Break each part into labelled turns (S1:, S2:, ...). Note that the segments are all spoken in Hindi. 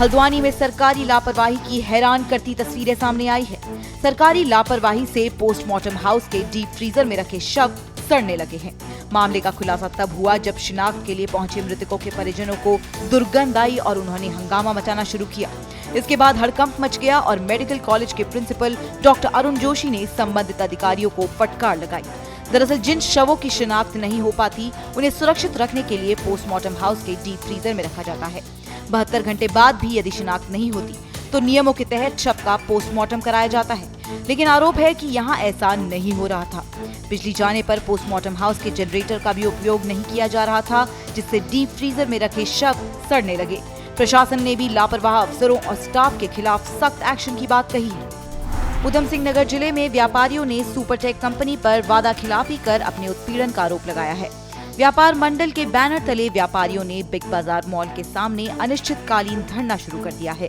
S1: हल्द्वानी में सरकारी लापरवाही की हैरान करती तस्वीरें सामने आई है। सरकारी लापरवाही से पोस्टमार्टम हाउस के डीप फ्रीजर में रखे शव सड़ने लगे हैं। मामले का खुलासा तब हुआ जब शिनाख्त के लिए पहुंचे मृतकों के परिजनों को दुर्गंध आई और उन्होंने हंगामा मचाना शुरू किया। इसके बाद हड़कंप मच गया और मेडिकल कॉलेज के प्रिंसिपल डॉक्टर अरुण जोशी ने संबंधित अधिकारियों को फटकार लगाई। दरअसल जिन शवों की शिनाख्त नहीं हो पाती उन्हें सुरक्षित रखने के लिए पोस्टमार्टम हाउस के डीप फ्रीजर में रखा जाता है। 72 घंटे बाद भी यदि शिनाख्त नहीं होती तो नियमों के तहत शव का पोस्टमार्टम कराया जाता है, लेकिन आरोप है कि यहाँ ऐसा नहीं हो रहा था। बिजली जाने पर पोस्टमार्टम हाउस के जनरेटर का भी उपयोग नहीं किया जा रहा था, जिससे डीप फ्रीजर में रखे शव सड़ने लगे। प्रशासन ने भी लापरवाह अफसरों और स्टाफ के खिलाफ सख्त एक्शन की बात कही है। उधम सिंह नगर जिले में व्यापारियों ने सुपरटेक कंपनी पर वादा खिलाफी कर अपने उत्पीड़न का आरोप लगाया है। व्यापार मंडल के बैनर तले व्यापारियों ने बिग बाजार मॉल के सामने अनिश्चितकालीन धरना शुरू कर दिया है।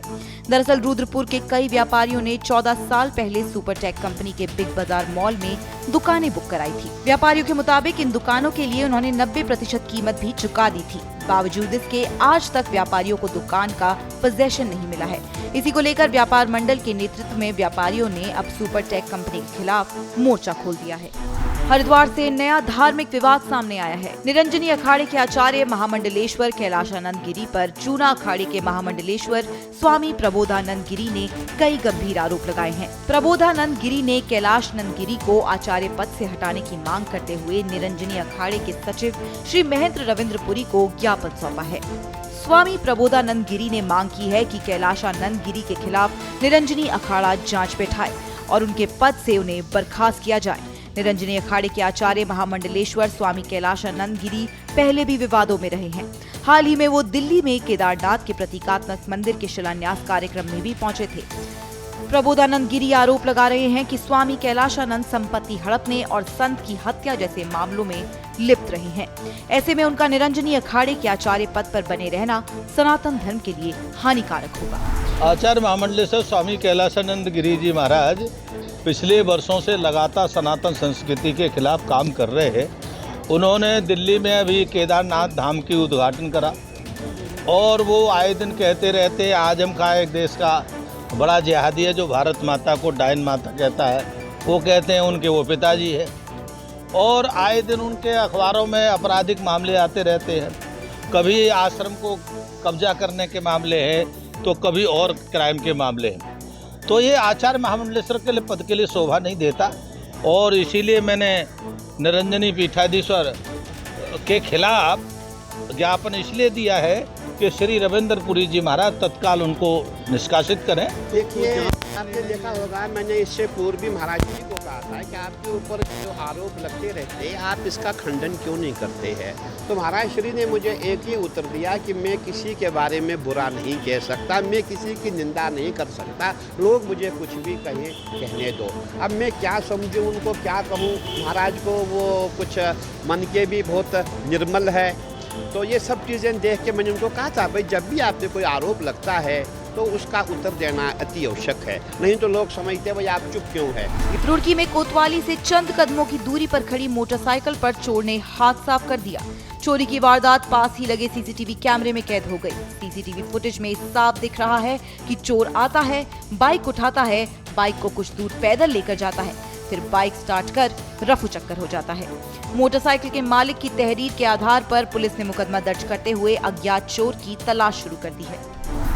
S1: दरअसल रुद्रपुर के कई व्यापारियों ने 14 साल पहले सुपरटेक कंपनी के बिग बाजार मॉल में दुकानें बुक कराई थी। व्यापारियों के मुताबिक इन दुकानों के लिए उन्होंने 90% कीमत भी चुका दी थी। बावजूद इसके आज तक व्यापारियों को दुकान का पोजेशन नहीं मिला है। इसी को लेकर व्यापार मंडल के नेतृत्व में व्यापारियों ने अब सुपरटेक कंपनी के खिलाफ मोर्चा खोल दिया है। हरिद्वार से नया धार्मिक विवाद सामने आया है। निरंजनी अखाड़े के आचार्य महामंडलेश्वर कैलाशानंद गिरी पर चूना अखाड़े के महामंडलेश्वर स्वामी प्रबोधानंद गिरी ने कई गंभीर आरोप लगाए हैं। प्रबोधानंद गिरी ने कैलाशानंद गिरी को आचार्य पद से हटाने की मांग करते हुए निरंजनी अखाड़े के सचिव श्री महेंद्र रविंद्रपुरी को ज्ञापन सौंपा है। स्वामी प्रबोधानंद गिरी ने मांग की है कि कैलाशानंद गिरी के खिलाफ निरंजनी अखाड़ा जांच बैठाए और उनके पद से उन्हें बर्खास्त किया जाए। निरंजनी अखाड़े के आचार्य महामंडलेश्वर स्वामी कैलाशानंद गिरी पहले भी विवादों में रहे हैं। हाल ही में वो दिल्ली में केदारनाथ के प्रतीकात्मक मंदिर के शिलान्यास कार्यक्रम में भी पहुंचे थे। प्रबोधानंद गिरी आरोप लगा रहे हैं कि स्वामी कैलाशानंद संपत्ति हड़पने और संत की हत्या जैसे मामलों में लिप्त रहे हैं। ऐसे में उनका निरंजनी अखाड़े के आचार्य पद पर बने रहना सनातन धर्म के लिए हानिकारक होगा।
S2: आचार्य महामंडलेश्वर स्वामी कैलाशानंद गिरी जी महाराज पिछले वर्षों से लगातार सनातन संस्कृति के खिलाफ काम कर रहे हैं। उन्होंने दिल्ली में अभी केदारनाथ धाम की उद्घाटन करा और वो आए दिन कहते रहते हैं आजम खां एक देश का बड़ा जिहादी है जो भारत माता को डायन माता कहता है। वो कहते हैं उनके वो पिताजी है और आए दिन उनके अखबारों में आपराधिक मामले आते रहते हैं। कभी आश्रम को कब्जा करने के मामले हैं तो कभी और क्राइम के मामले हैं। तो ये आचार्य महामंडलेश्वर के लिए पद के लिए शोभा नहीं देता और इसीलिए मैंने निरंजनी पीठाधीश्वर के खिलाफ ज्ञापन इसलिए दिया है कि श्री रविंद्रपुरी जी महाराज तत्काल उनको निष्कासित करें।
S3: देखिए, आपने देखा होगा, मैंने इससे पूर्व भी महाराज जी को कहा था कि आपके ऊपर जो आरोप लगते रहते हैं आप इसका खंडन क्यों नहीं करते हैं। तो महाराज श्री ने मुझे एक ही उत्तर दिया कि मैं किसी के बारे में बुरा नहीं कह सकता, मैं किसी की निंदा नहीं कर सकता, लोग मुझे कुछ भी कहें, कहने दो। अब मैं क्या समझूं, उनको क्या कहूं। महाराज को वो कुछ मन के भी बहुत निर्मल है। तो ये सब चीज़ें देख के मैंने उनको कहा था भाई जब भी आपने कोई आरोप लगता है तो उसका उत्तर देना अति आवश्यक है, नहीं तो लोग समझते भाई आप चुप क्यों है।
S1: रुड़की में कोतवाली से चंद कदमों की दूरी पर खड़ी मोटरसाइकिल पर चोर ने हाथ साफ कर दिया। चोरी की वारदात पास ही लगे सीसीटीवी कैमरे में कैद हो गई। सीसीटीवी फुटेज में साफ दिख रहा है कि चोर आता है, बाइक उठाता है, बाइक को कुछ दूर पैदल लेकर जाता है, फिर बाइक स्टार्ट कर रफू चक्कर हो जाता है। मोटरसाइकिल के मालिक की तहरीर के आधार पर पुलिस ने मुकदमा दर्ज करते हुए अज्ञात चोर की तलाश शुरू कर दी है।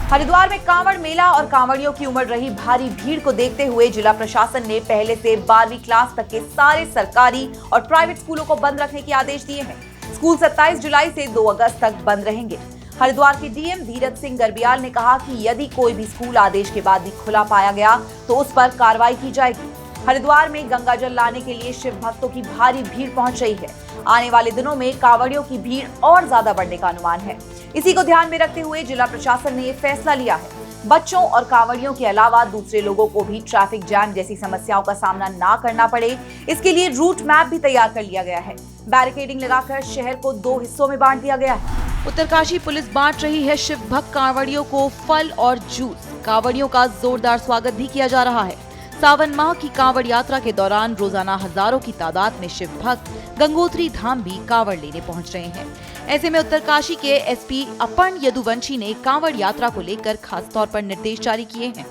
S1: हरिद्वार में कांवड़ मेला और कांवड़ियों की उमड़ रही भारी भीड़ को देखते हुए जिला प्रशासन ने पहले से 12वीं क्लास तक के सारे सरकारी और प्राइवेट स्कूलों को बंद रखने के आदेश दिए हैं। स्कूल 27 जुलाई से 2 अगस्त तक बंद रहेंगे। हरिद्वार के डीएम धीरज सिंह गर्बियाल ने कहा कि यदि कोई भी स्कूल आदेश के बाद भी खुला पाया गया तो उस पर कार्रवाई की जाएगी। हरिद्वार में गंगा जल लाने के लिए शिव भक्तों की भारी भीड़ पहुंच रही है। आने वाले दिनों में कांवड़ियों की भीड़ और ज्यादा बढ़ने का अनुमान है। इसी को ध्यान में रखते हुए जिला प्रशासन ने ये फैसला लिया है। बच्चों और कांवड़ियों के अलावा दूसरे लोगों को भी ट्रैफिक जाम जैसी समस्याओं का सामना ना करना पड़े, इसके लिए रूट मैप भी तैयार कर लिया गया है। बैरिकेडिंग लगाकर शहर को 2 हिस्सों में बांट दिया गया है। उत्तरकाशी पुलिस बांट रही है शिव भक्त कांवड़ियों को फल और जूस। कांवड़ियों का जोरदार स्वागत भी किया जा रहा है। सावन माह की कांवड़ यात्रा के दौरान रोजाना हजारों की तादाद में शिव भक्त गंगोत्री धाम भी कांवड़ लेने पहुंच रहे हैं। ऐसे में उत्तरकाशी के एसपी अपर्ण यदुवंशी ने कांवड़ यात्रा को लेकर खास तौर पर निर्देश जारी किए हैं।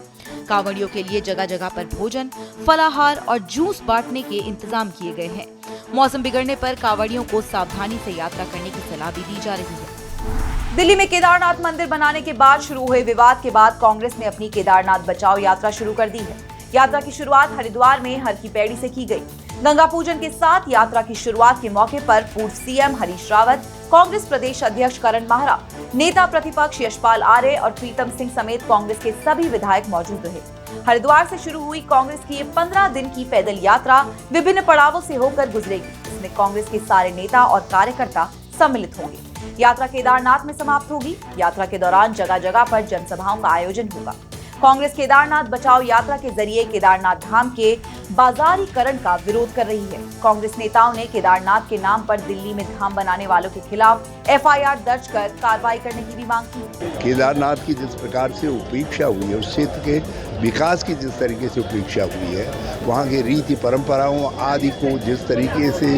S1: कांवड़ियों के लिए जगह जगह पर भोजन, फलाहार और जूस बांटने के इंतजाम किए गए हैं। मौसम बिगड़ने पर कांवड़ियों को सावधानी से यात्रा करने की सलाह भी दी जा रही है। दिल्ली में केदारनाथ मंदिर बनाने के बाद शुरू हुए विवाद के बाद कांग्रेस ने अपनी केदारनाथ बचाओ यात्रा शुरू कर दी है। यात्रा की शुरुआत हरिद्वार में हर की पैड़ी से की गई। गंगा पूजन के साथ यात्रा की शुरुआत के मौके पर पूर्व सीएम हरीश रावत, कांग्रेस प्रदेश अध्यक्ष करण माहरा, नेता प्रतिपक्ष यशपाल आर्य और प्रीतम सिंह समेत कांग्रेस के सभी विधायक मौजूद रहे। हरिद्वार से शुरू हुई कांग्रेस की ये 15 दिन की पैदल यात्रा विभिन्न पड़ावों से होकर गुजरेगी, जिसमें कांग्रेस के सारे नेता और कार्यकर्ता सम्मिलित होंगे। यात्रा केदारनाथ में समाप्त होगी। यात्रा के दौरान जगह जगह पर जनसभाओं का आयोजन होगा। कांग्रेस केदारनाथ बचाओ यात्रा के जरिए केदारनाथ धाम के बाजारीकरण का विरोध कर रही है। कांग्रेस नेताओं ने केदारनाथ के नाम पर दिल्ली में धाम बनाने वालों के खिलाफ एफआईआर दर्ज कर कार्रवाई करने की भी मांग की।
S4: केदारनाथ की जिस प्रकार से उपेक्षा हुई है, उस क्षेत्र के विकास की जिस तरीके से उपेक्षा हुई है, वहाँ के रीति परंपराओं आदि को जिस तरीके से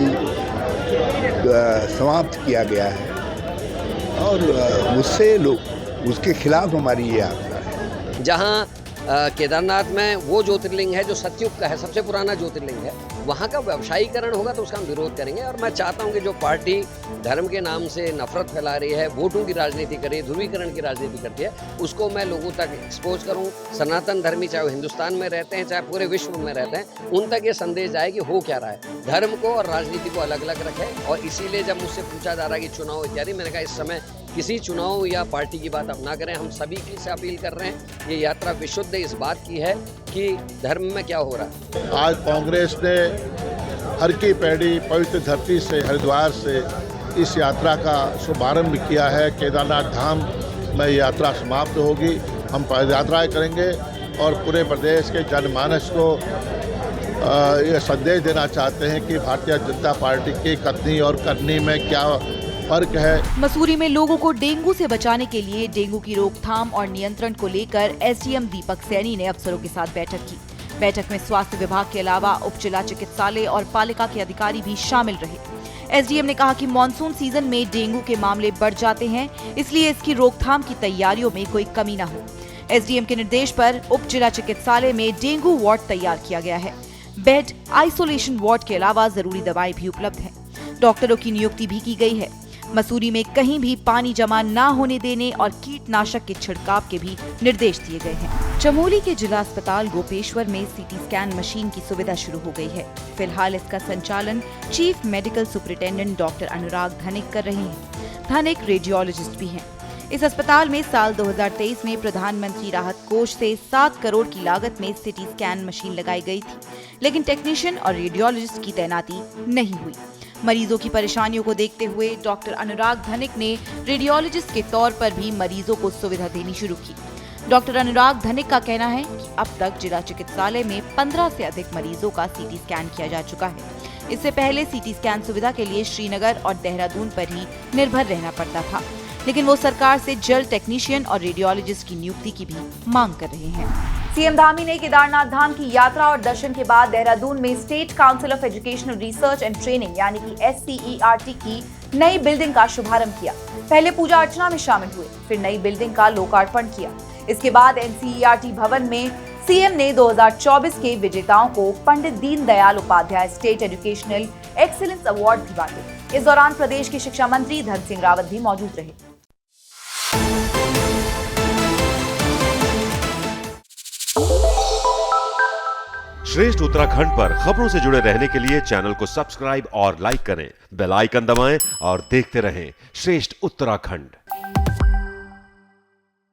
S4: समाप्त किया गया है और उससे लोग उसके खिलाफ हमारी ये यात्रा है।
S5: जहाँ केदारनाथ में वो ज्योतिर्लिंग है जो सतयुग का है, सबसे पुराना ज्योतिर्लिंग है, वहाँ का व्यवसायीकरण होगा तो उसका हम विरोध करेंगे। और मैं चाहता हूँ कि जो पार्टी धर्म के नाम से नफरत फैला रही है, वोटों की राजनीति कर रही है, ध्रुवीकरण की राजनीति करती है, उसको मैं लोगों तक एक्सपोज करूँ। सनातन धर्मी चाहे वो हिंदुस्तान में रहते हैं चाहे पूरे विश्व में रहते हैं, उन तक ये संदेश जाए कि हो क्या रहा है। धर्म को और राजनीति को अलग अलग रखें। और इसीलिए जब मुझसे पूछा जा रहा है कि चुनाव इत्यादि, मैंने कहा इस समय किसी चुनाव या पार्टी की बात अब ना करें। हम सभी की से अपील कर रहे हैं, ये यात्रा विशुद्ध इस बात की है कि धर्म में क्या हो रहा है।
S6: आज कांग्रेस ने हर की पैड़ी पवित्र धरती से, हरिद्वार से इस यात्रा का शुभारंभ किया है। केदारनाथ धाम में यात्रा समाप्त होगी। हम पद यात्राएँ करेंगे और पूरे प्रदेश के जनमानस को ये संदेश देना चाहते हैं कि भारतीय जनता पार्टी की कथनी और करनी में क्या फर्क है।
S1: मसूरी में लोगों को डेंगू से बचाने के लिए डेंगू की रोकथाम और नियंत्रण को लेकर एसडीएम दीपक सैनी ने अफसरों के साथ बैठक की। बैठक में स्वास्थ्य विभाग के अलावा उप जिला चिकित्सालय और पालिका के अधिकारी भी शामिल रहे। एसडीएम ने कहा कि मानसून सीजन में डेंगू के मामले बढ़ जाते हैं, इसलिए इसकी रोकथाम की तैयारियों में कोई कमी न हो। एसडीएम के निर्देश पर उप जिला चिकित्सालय में डेंगू वार्ड तैयार किया गया है। बेड, आइसोलेशन वार्ड के अलावा जरूरी दवाएं भी उपलब्ध है। डॉक्टरों की नियुक्ति भी की गई है। मसूरी में कहीं भी पानी जमा न होने देने और कीटनाशक के छिड़काव के भी निर्देश दिए गए हैं। चमोली के जिला अस्पताल गोपेश्वर में सीटी स्कैन मशीन की सुविधा शुरू हो गई है। फिलहाल इसका संचालन चीफ मेडिकल सुपरिटेंडेंट डॉक्टर अनुराग धनिक कर रहे हैं। धनिक रेडियोलॉजिस्ट भी हैं। इस अस्पताल में साल 2023 में प्रधानमंत्री राहत कोष से 7 करोड़ की लागत में सीटी स्कैन मशीन लगाई गई थी, लेकिन टेक्नीशियन और रेडियोलॉजिस्ट की तैनाती नहीं हुई। मरीजों की परेशानियों को देखते हुए डॉक्टर अनुराग धनिक ने रेडियोलॉजिस्ट के तौर पर भी मरीजों को सुविधा देनी शुरू की। डॉक्टर अनुराग धनिक का कहना है कि अब तक जिला चिकित्सालय में 15 से अधिक मरीजों का सीटी स्कैन किया जा चुका है। इससे पहले सीटी स्कैन सुविधा के लिए श्रीनगर और देहरादून पर ही निर्भर रहना पड़ता था, लेकिन वो सरकार से जल्द टेक्नीशियन और रेडियोलॉजिस्ट की नियुक्ति की भी मांग कर रहे हैं। सीएम धामी ने केदारनाथ धाम की यात्रा और दर्शन के बाद देहरादून में state council of educational research and training यानी कि SCERT की नई बिल्डिंग का शुभारंभ किया। पहले पूजा अर्चना में शामिल हुए, फिर नई बिल्डिंग का लोकार्पण किया। इसके बाद NCERT भवन में सीएम ने 2024 के विजेताओं को Pandit Deendayal Upadhyay state educational excellence award भी बांटे। इस दौरान प्रदेश के शिक्षा मंत्री धन सिंह रावत भी मौजूद रहे।
S7: श्रेष्ठ उत्तराखंड पर खबरों से जुड़े रहने के लिए चैनल को सब्सक्राइब और लाइक करें, बेल आइकन दबाएं और देखते रहें श्रेष्ठ उत्तराखंड।